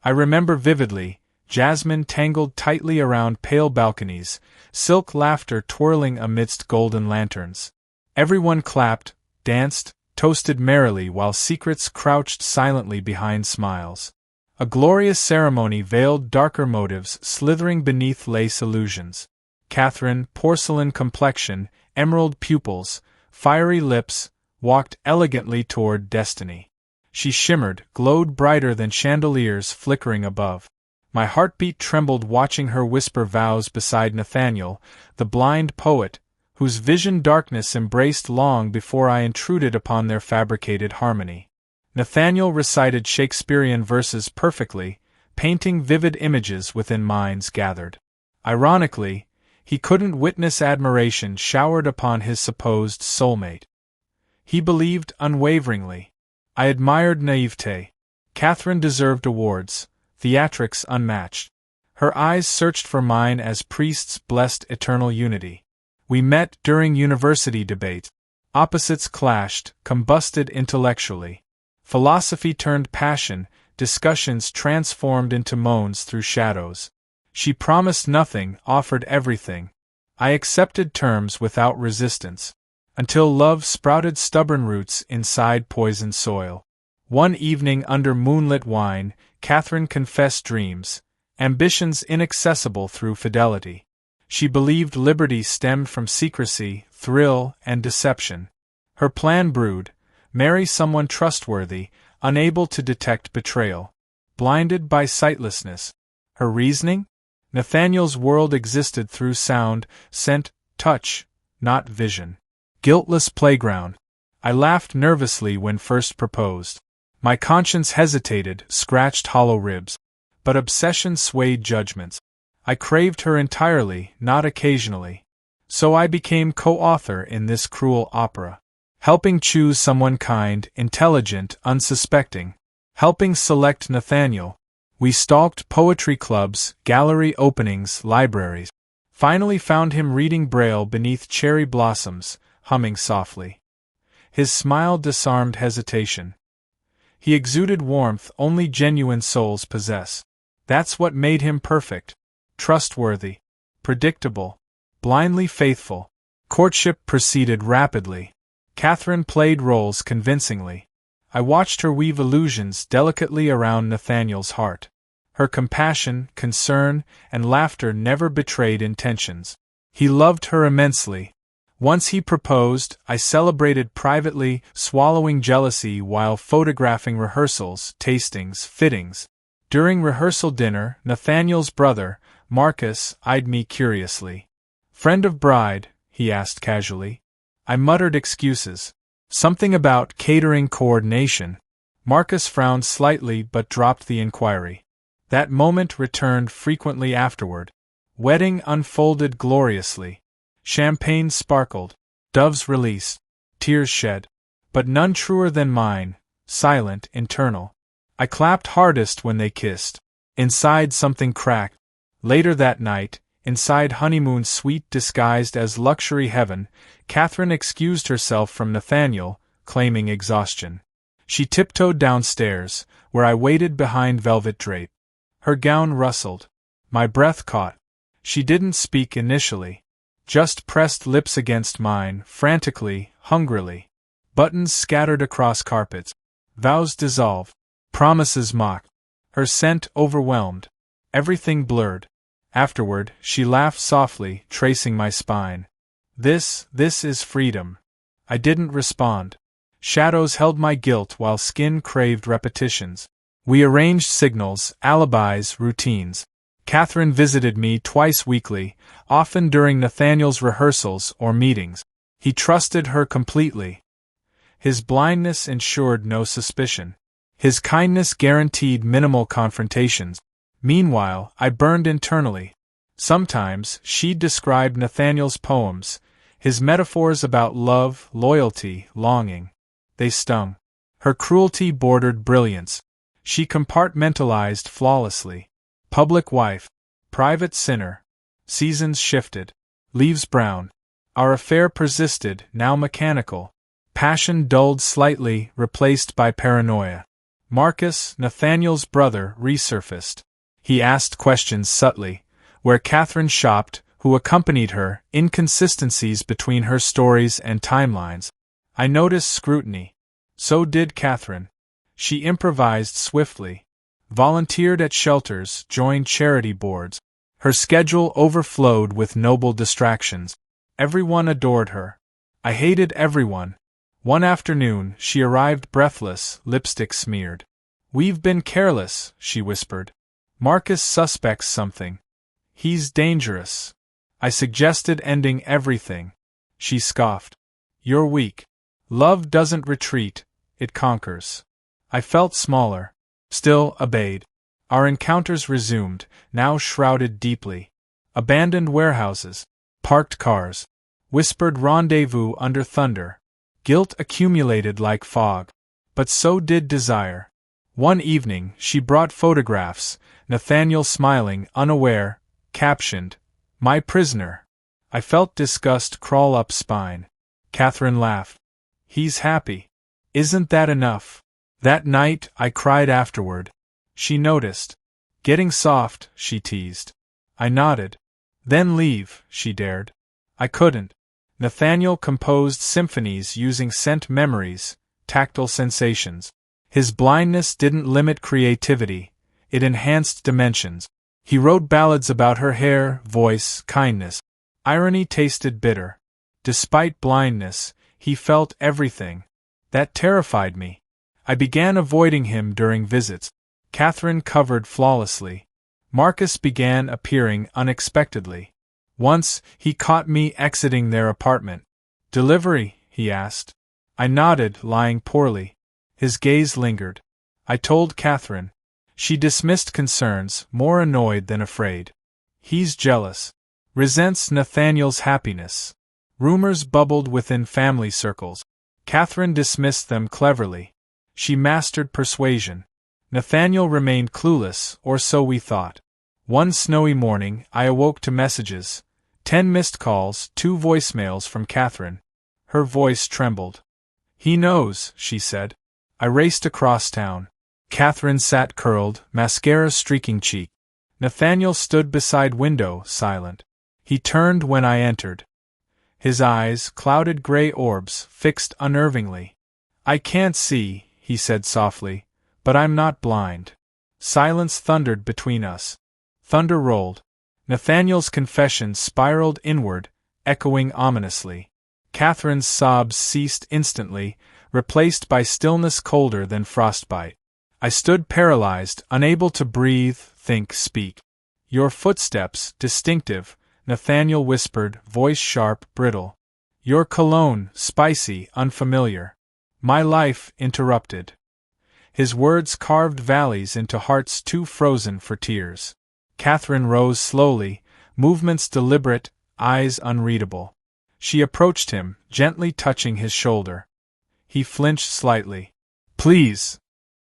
I remember vividly, jasmine tangled tightly around pale balconies, silk laughter twirling amidst golden lanterns. Everyone clapped, danced, toasted merrily while secrets crouched silently behind smiles. A glorious ceremony veiled darker motives slithering beneath lace illusions. Catherine, porcelain complexion, emerald pupils, fiery lips, walked elegantly toward destiny. She shimmered, glowed brighter than chandeliers flickering above. My heartbeat trembled watching her whisper vows beside Nathaniel, the blind poet, whose vision darkness embraced long before I intruded upon their fabricated harmony. Nathaniel recited Shakespearean verses perfectly, painting vivid images within minds gathered. Ironically, he couldn't witness admiration showered upon his supposed soulmate. He believed unwaveringly. I admired naivete. Catherine deserved awards, theatrics unmatched. Her eyes searched for mine as priests blessed eternal unity. We met during university debate. Opposites clashed, combusted intellectually. Philosophy turned passion, discussions transformed into moans through shadows. She promised nothing, offered everything. I accepted terms without resistance, until love sprouted stubborn roots inside poisoned soil. One evening under moonlit wine, Catherine confessed dreams, ambitions inaccessible through fidelity. She believed liberty stemmed from secrecy, thrill, and deception. Her plan brewed: marry someone trustworthy, unable to detect betrayal. Blinded by sightlessness. Her reasoning? Nathaniel's world existed through sound, scent, touch, not vision. Guiltless playground. I laughed nervously when first proposed. My conscience hesitated, scratched hollow ribs. But obsession swayed judgments. I craved her entirely, not occasionally. So I became co-author in this cruel opera. Helping choose someone kind, intelligent, unsuspecting. Helping select Nathaniel. We stalked poetry clubs, gallery openings, libraries. Finally found him reading Braille beneath cherry blossoms, humming softly. His smile disarmed hesitation. He exuded warmth only genuine souls possess. That's what made him perfect. Trustworthy. Predictable. Blindly faithful. Courtship proceeded rapidly. Catherine played roles convincingly. I watched her weave illusions delicately around Nathaniel's heart. Her compassion, concern, and laughter never betrayed intentions. He loved her immensely. Once he proposed, I celebrated privately, swallowing jealousy while photographing rehearsals, tastings, fittings. During rehearsal dinner, Nathaniel's brother, Marcus, eyed me curiously. "Friend of bride?" he asked casually. I muttered excuses. Something about catering coordination. Marcus frowned slightly but dropped the inquiry. That moment returned frequently afterward. Wedding unfolded gloriously. Champagne sparkled. Doves released. Tears shed. But none truer than mine, silent, internal. I clapped hardest when they kissed. Inside something cracked. Later that night, inside honeymoon suite disguised as luxury heaven, Catherine excused herself from Nathaniel, claiming exhaustion. She tiptoed downstairs, where I waited behind velvet drape. Her gown rustled. My breath caught. She didn't speak initially. Just pressed lips against mine, frantically, hungrily. Buttons scattered across carpets. Vows dissolved. Promises mocked. Her scent overwhelmed. Everything blurred. Afterward, she laughed softly, tracing my spine. This is freedom. I didn't respond. Shadows held my guilt while skin craved repetitions. We arranged signals, alibis, routines. Catherine visited me twice weekly, often during Nathaniel's rehearsals or meetings. He trusted her completely. His blindness ensured no suspicion. His kindness guaranteed minimal confrontations. Meanwhile, I burned internally. Sometimes, she described Nathaniel's poems, his metaphors about love, loyalty, longing. They stung. Her cruelty bordered brilliance. She compartmentalized flawlessly. Public wife. Private sinner. Seasons shifted. Leaves brown. Our affair persisted, now mechanical. Passion dulled slightly, replaced by paranoia. Marcus, Nathaniel's brother, resurfaced. He asked questions subtly, where Catherine shopped, who accompanied her, inconsistencies between her stories and timelines. I noticed scrutiny. So did Catherine. She improvised swiftly, volunteered at shelters, joined charity boards. Her schedule overflowed with noble distractions. Everyone adored her. I hated everyone. One afternoon, she arrived breathless, lipstick smeared. "We've been careless," she whispered. "Marcus suspects something. He's dangerous." I suggested ending everything. She scoffed. "You're weak. Love doesn't retreat, it conquers." I felt smaller. Still obeyed. Our encounters resumed, now shrouded deeply. Abandoned warehouses, parked cars, whispered rendezvous under thunder. Guilt accumulated like fog. But so did desire. One evening, she brought photographs, Nathaniel smiling, unaware, captioned, "My prisoner." I felt disgust crawl up spine. Catherine laughed. "He's happy. Isn't that enough?" That night, I cried afterward. She noticed. "Getting soft," she teased. I nodded. "Then leave," she dared. I couldn't. Nathaniel composed symphonies using scent memories, tactile sensations. His blindness didn't limit creativity, it enhanced dimensions. He wrote ballads about her hair, voice, kindness. Irony tasted bitter. Despite blindness, he felt everything. That terrified me. I began avoiding him during visits. Catherine covered flawlessly. Marcus began appearing unexpectedly. Once, he caught me exiting their apartment. "Delivery?" he asked. I nodded, lying poorly. His gaze lingered. I told Catherine. She dismissed concerns, more annoyed than afraid. "He's jealous. Resents Nathaniel's happiness." Rumors bubbled within family circles. Catherine dismissed them cleverly. She mastered persuasion. Nathaniel remained clueless, or so we thought. One snowy morning, I awoke to messages. 10 missed calls, 2 voicemails from Catherine. Her voice trembled. "He knows," she said. I raced across town. Catherine sat curled, mascara streaking cheek. Nathaniel stood beside window, silent. He turned when I entered. His eyes, clouded gray orbs, fixed unnervingly. "I can't see," he said softly, "but I'm not blind." Silence thundered between us. Thunder rolled. Nathaniel's confession spiraled inward, echoing ominously. Catherine's sobs ceased instantly, replaced by stillness colder than frostbite. I stood paralyzed, unable to breathe, think, speak. "Your footsteps, distinctive," Nathaniel whispered, voice sharp, brittle. "Your cologne, spicy, unfamiliar." My life interrupted. His words carved valleys into hearts too frozen for tears. Catherine rose slowly, movements deliberate, eyes unreadable. She approached him, gently touching his shoulder. He flinched slightly. "Please,"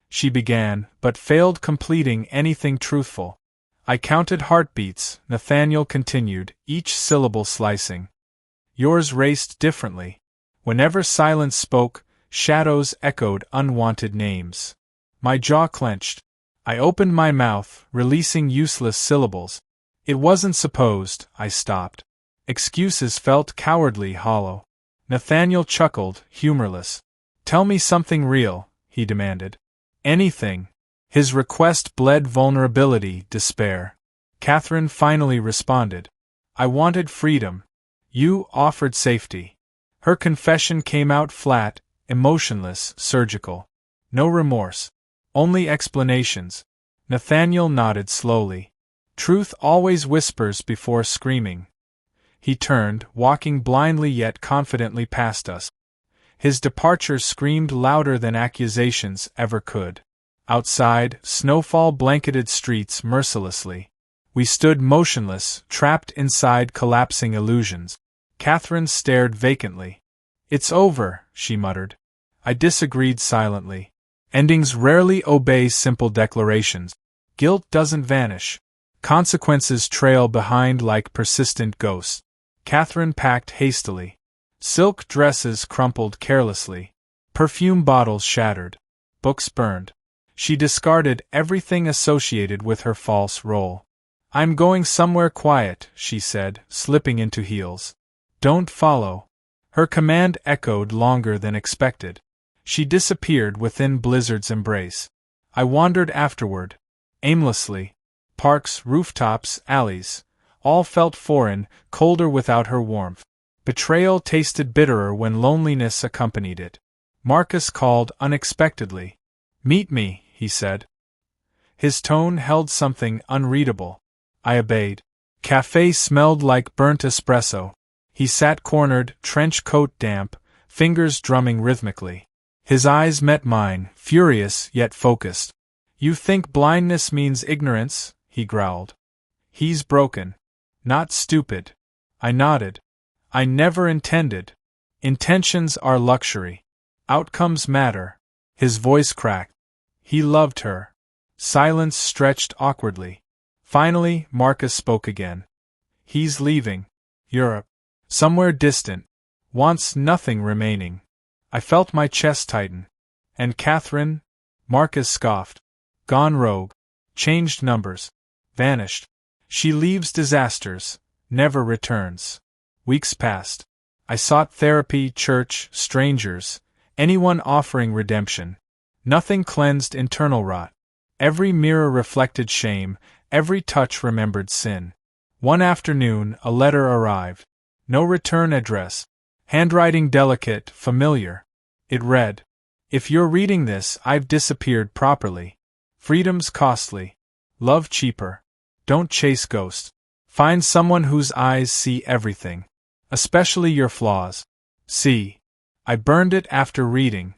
she began, but failed completing anything truthful. I counted heartbeats, Nathaniel continued, each syllable slicing. Yours raced differently. Whenever silence spoke, shadows echoed unwanted names. My jaw clenched. I opened my mouth, releasing useless syllables. "It wasn't supposed," I stopped. Excuses felt cowardly hollow. Nathaniel chuckled, humorless. "Tell me something real," he demanded. "Anything." His request bled vulnerability, despair. Catherine finally responded. "I wanted freedom. You offered safety." Her confession came out flat, emotionless, surgical. No remorse. Only explanations. Nathaniel nodded slowly. Truth always whispers before screaming. He turned, walking blindly yet confidently past us. His departure screamed louder than accusations ever could. Outside, snowfall blanketed streets mercilessly. We stood motionless, trapped inside collapsing illusions. Catherine stared vacantly. "It's over," she muttered. I disagreed silently. Endings rarely obey simple declarations. Guilt doesn't vanish. Consequences trail behind like persistent ghosts. Catherine packed hastily. Silk dresses crumpled carelessly. Perfume bottles shattered. Books burned. She discarded everything associated with her false role. "I'm going somewhere quiet," she said, slipping into heels. "Don't follow." Her command echoed longer than expected. She disappeared within Blizzard's embrace. I wandered afterward, aimlessly. Parks, rooftops, alleys, all felt foreign, colder without her warmth. Betrayal tasted bitterer when loneliness accompanied it. Marcus called unexpectedly. "Meet me," he said. His tone held something unreadable. I obeyed. Café smelled like burnt espresso. He sat cornered, trench coat damp, fingers drumming rhythmically. His eyes met mine, furious yet focused. "You think blindness means ignorance?" he growled. "He's broken. Not stupid." I nodded. "I never intended. Intentions are luxury. Outcomes matter." His voice cracked. He loved her. Silence stretched awkwardly. Finally, Marcus spoke again. "He's leaving. Europe. Somewhere distant. Wants nothing remaining." I felt my chest tighten. "And Catherine?" Marcus scoffed. "Gone rogue. Changed numbers. Vanished. She leaves disasters. Never returns." Weeks passed. I sought therapy, church, strangers, anyone offering redemption. Nothing cleansed internal rot. Every mirror reflected shame, every touch remembered sin. One afternoon, a letter arrived. No return address. Handwriting delicate, familiar. It read, "If you're reading this, I've disappeared properly. Freedom's costly. Love cheaper. Don't chase ghosts. Find someone whose eyes see everything. Especially your flaws. See." I burned it after reading.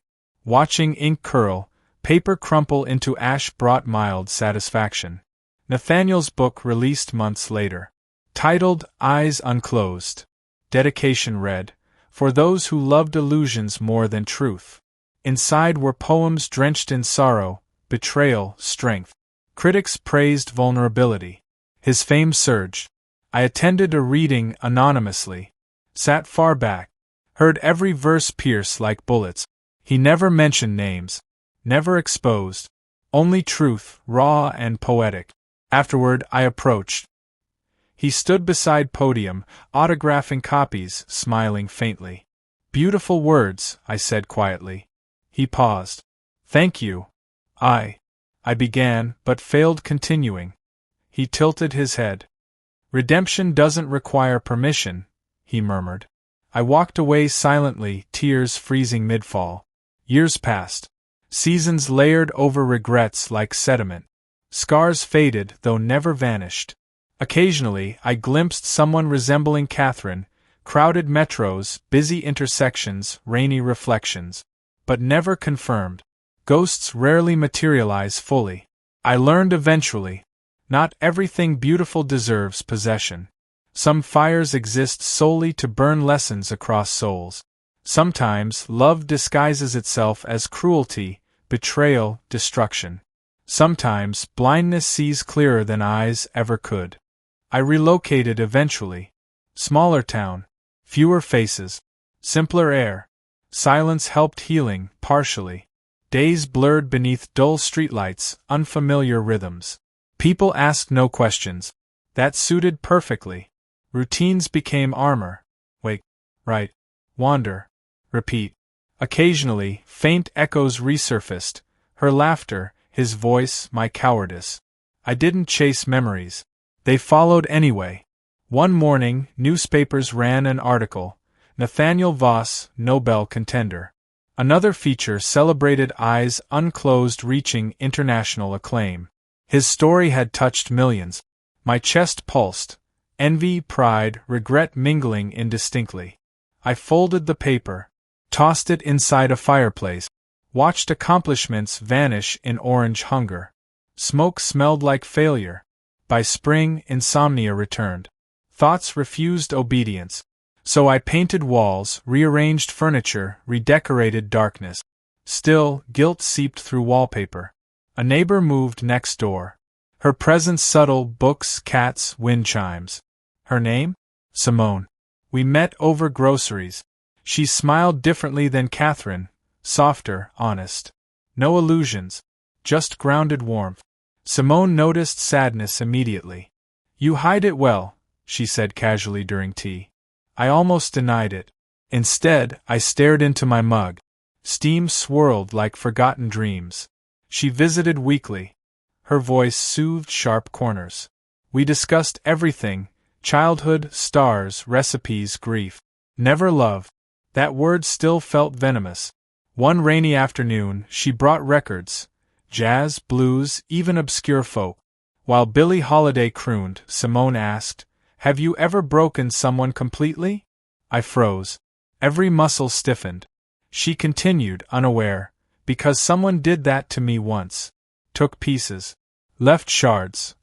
Watching ink curl, paper crumple into ash brought mild satisfaction. Nathaniel's book released months later. Titled Eyes Unclosed. Dedication read, "For those who loved illusions more than truth." Inside were poems drenched in sorrow, betrayal, strength. Critics praised vulnerability. His fame surged. I attended a reading anonymously. Sat far back. Heard every verse pierce like bullets. He never mentioned names. Never exposed. Only truth, raw and poetic. Afterward, I approached. He stood beside podium, autographing copies, smiling faintly. "Beautiful words," I said quietly. He paused. "Thank you." I began, but failed continuing. He tilted his head. "Redemption doesn't require permission," he murmured. I walked away silently, tears freezing mid-fall. Years passed. Seasons layered over regrets like sediment. Scars faded, though never vanished. Occasionally, I glimpsed someone resembling Catherine, crowded metros, busy intersections, rainy reflections. But never confirmed. Ghosts rarely materialize fully. I learned eventually. Not everything beautiful deserves possession. Some fires exist solely to burn lessons across souls. Sometimes love disguises itself as cruelty, betrayal, destruction. Sometimes blindness sees clearer than eyes ever could. I relocated eventually. Smaller town. Fewer faces. Simpler air. Silence helped healing, partially. Days blurred beneath dull streetlights, unfamiliar rhythms. People asked no questions. That suited perfectly. Routines became armor. Wake. Right. Wander. Repeat. Occasionally, faint echoes resurfaced. Her laughter, his voice, my cowardice. I didn't chase memories. They followed anyway. One morning, newspapers ran an article. Nathaniel Voss, Nobel contender. Another feature celebrated Eyes Unclosed, reaching international acclaim. His story had touched millions. My chest pulsed. Envy, pride, regret mingling indistinctly. I folded the paper. Tossed it inside a fireplace. Watched accomplishments vanish in orange hunger. Smoke smelled like failure. By spring, insomnia returned. Thoughts refused obedience. So I painted walls, rearranged furniture, redecorated darkness. Still, guilt seeped through wallpaper. A neighbor moved next door. Her presence subtle, books, cats, wind chimes. Her name? Simone. We met over groceries. She smiled differently than Catherine, softer, honest. No illusions. just grounded warmth. Simone noticed sadness immediately. You hide it well, she said casually during tea. I almost denied it. Instead, I stared into my mug. Steam swirled like forgotten dreams. She visited weekly. Her voice soothed sharp corners. We discussed everything: childhood, stars, recipes, grief. Never love. That word still felt venomous. One rainy afternoon, she brought records: jazz, blues, even obscure folk. While Billie Holiday crooned, Simone asked, "Have you ever broken someone completely?" I froze. Every muscle stiffened. She continued, unaware, "Because someone did that to me once. Took pieces. Left shards."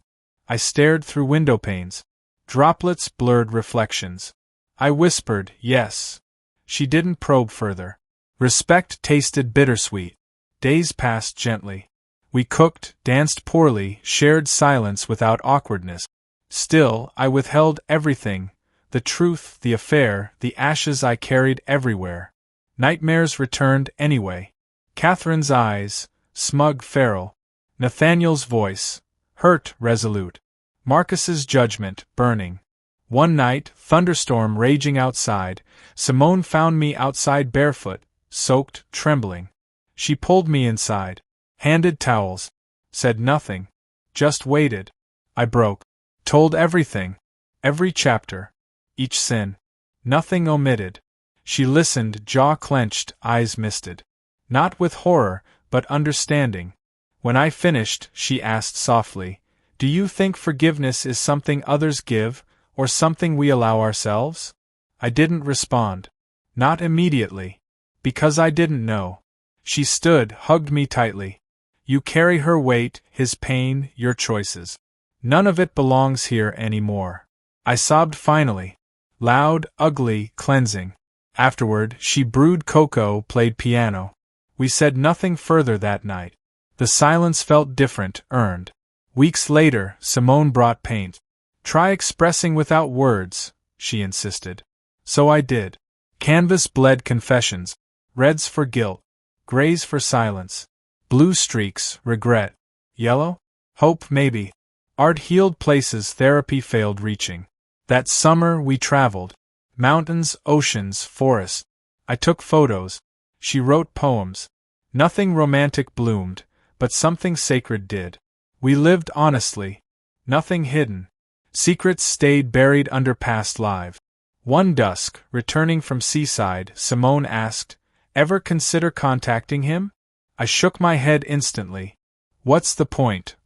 I stared through window panes. Droplets blurred reflections. I whispered, "Yes." She didn't probe further. Respect tasted bittersweet. Days passed gently. We cooked, danced poorly, shared silence without awkwardness. Still, I withheld everything: the truth, the affair, the ashes I carried everywhere. Nightmares returned anyway. Catherine's eyes, smug, feral. Nathaniel's voice, hurt, resolute. Marcus's judgment, burning. One night, thunderstorm raging outside, Simone found me outside barefoot, soaked, trembling. She pulled me inside, handed towels, said nothing, just waited. I broke. Told everything. Every chapter. Each sin. Nothing omitted. She listened, jaw clenched, eyes misted. Not with horror, but understanding. When I finished, she asked softly, "Do you think forgiveness is something others give, or something we allow ourselves?" I didn't respond. Not immediately. Because I didn't know. She stood, hugged me tightly. "You carry her weight, his pain, your choices. None of it belongs here anymore." I sobbed finally. Loud, ugly, cleansing. Afterward, she brewed cocoa, played piano. We said nothing further that night. The silence felt different, earned. Weeks later, Simone brought paint. "Try expressing without words," she insisted. So I did. Canvas bled confessions. Reds for guilt. Grays for silence. Blue streaks, regret. Yellow? Hope, maybe. Art healed places therapy failed reaching. That summer we traveled. Mountains, oceans, forests. I took photos. She wrote poems. Nothing romantic bloomed, but something sacred did. We lived honestly. Nothing hidden. Secrets stayed buried under past lives. One dusk, returning from seaside, Simone asked, "Ever consider contacting him?" I shook my head instantly. "What's the point?"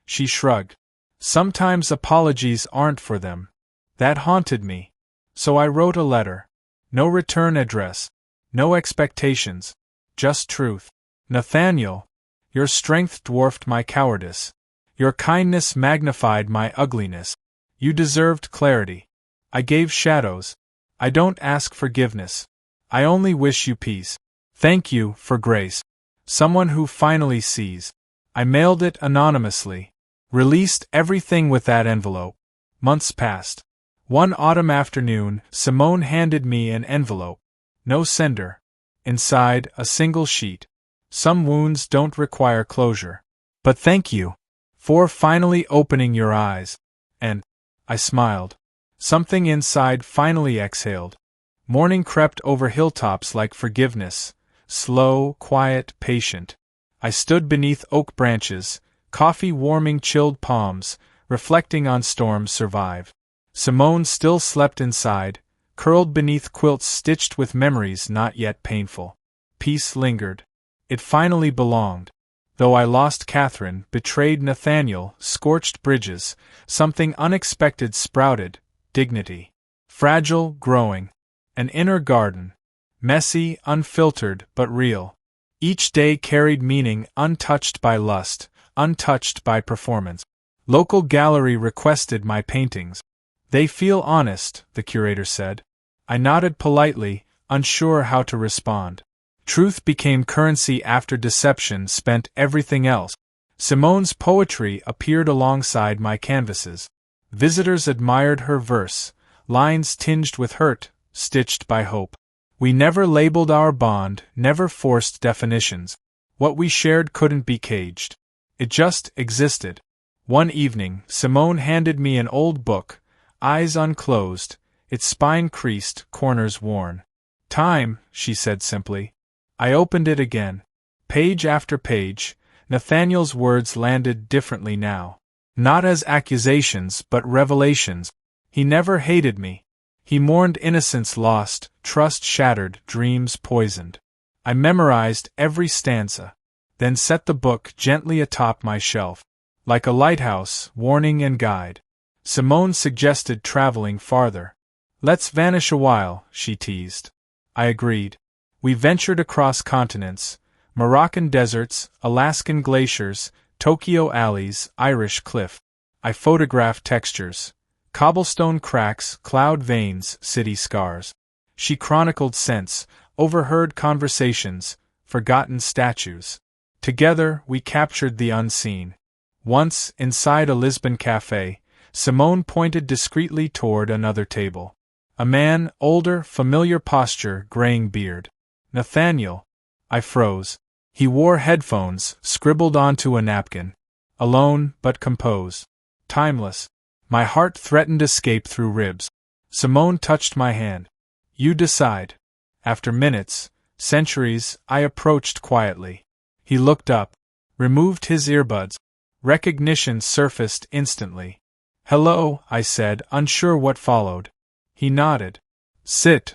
She shrugged. "Sometimes apologies aren't for them." That haunted me. So I wrote a letter. No return address. No expectations. Just truth. "Nathaniel, your strength dwarfed my cowardice. Your kindness magnified my ugliness. You deserved clarity. I gave shadows. I don't ask forgiveness. I only wish you peace. Thank you for grace. Someone who finally sees." I mailed it anonymously. Released everything with that envelope. Months passed. One autumn afternoon, Simone handed me an envelope. No sender. Inside, a single sheet. "Some wounds don't require closure. But thank you for finally opening your eyes." And I smiled. Something inside finally exhaled. Morning crept over hilltops like forgiveness, slow, quiet, patient. I stood beneath oak branches, coffee warming chilled palms, reflecting on storms survive. Simone still slept inside, curled beneath quilts stitched with memories not yet painful. Peace lingered. It finally belonged. Though I lost Catherine, betrayed Nathaniel, scorched bridges, something unexpected sprouted: dignity. Fragile, growing. An inner garden. Messy, unfiltered, but real. Each day carried meaning, untouched by lust, untouched by performance. Local gallery requested my paintings. "They feel honest," the curator said. I nodded politely, unsure how to respond. Truth became currency after deception spent everything else. Simone's poetry appeared alongside my canvases. Visitors admired her verse, lines tinged with hurt, stitched by hope. We never labeled our bond, never forced definitions. What we shared couldn't be caged. It just existed. One evening, Simone handed me an old book, eyes unclosed, its spine creased, corners worn. Time, she said simply. I opened it again. Page after page, Nathaniel's words landed differently now. Not as accusations but revelations. He never hated me. He mourned innocence lost, trust shattered, dreams poisoned. I memorized every stanza, then set the book gently atop my shelf. Like a lighthouse, warning and guide. Simone suggested traveling farther. Let's vanish a while, she teased. I agreed. We ventured across continents, Moroccan deserts, Alaskan glaciers, Tokyo alleys, Irish cliff. I photographed textures, cobblestone cracks, cloud veins, city scars. She chronicled scents, overheard conversations, forgotten statues. Together, we captured the unseen. Once, inside a Lisbon cafe, Simone pointed discreetly toward another table. A man, older, familiar posture, graying beard. Nathaniel. I froze. He wore headphones, scribbled onto a napkin. Alone, but composed. Timeless. My heart threatened escape through ribs. Simone touched my hand. You decide. After minutes, centuries, I approached quietly. He looked up, removed his earbuds. Recognition surfaced instantly. Hello, I said, unsure what followed. He nodded. Sit.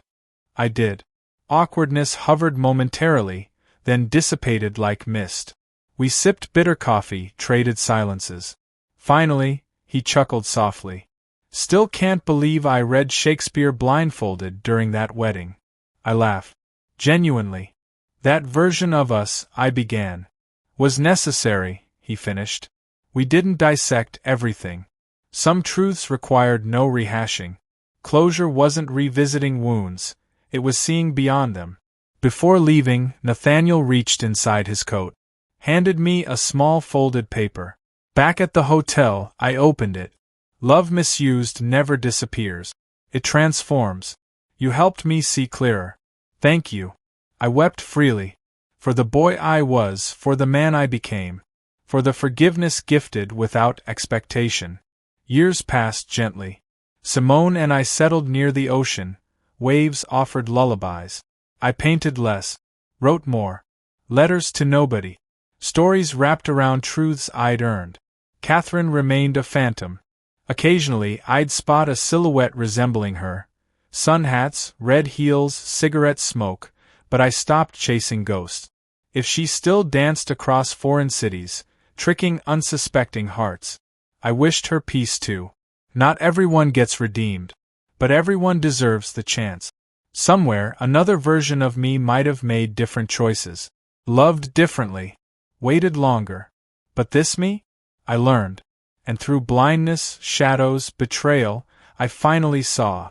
I did. Awkwardness hovered momentarily, then dissipated like mist. We sipped bitter coffee, traded silences. Finally, he chuckled softly. Still can't believe I read Shakespeare blindfolded during that wedding. I laughed. Genuinely. That version of us, I began. Was necessary, he finished. We didn't dissect everything. Some truths required no rehashing. Closure wasn't revisiting wounds, it was seeing beyond them. Before leaving, Nathaniel reached inside his coat. Handed me a small folded paper. Back at the hotel, I opened it. Love misused never disappears. It transforms. You helped me see clearer. Thank you. I wept freely. For the boy I was, for the man I became. For the forgiveness gifted without expectation. Years passed gently. Simone and I settled near the ocean. Waves offered lullabies. I painted less. Wrote more. Letters to nobody. Stories wrapped around truths I'd earned. Catherine remained a phantom. Occasionally I'd spot a silhouette resembling her. Sun hats, red heels, cigarette smoke, but I stopped chasing ghosts. If she still danced across foreign cities, tricking unsuspecting hearts, I wished her peace too. Not everyone gets redeemed, but everyone deserves the chance. Somewhere, another version of me might have made different choices, loved differently, waited longer. But this me? I learned. And through blindness, shadows, betrayal, I finally saw.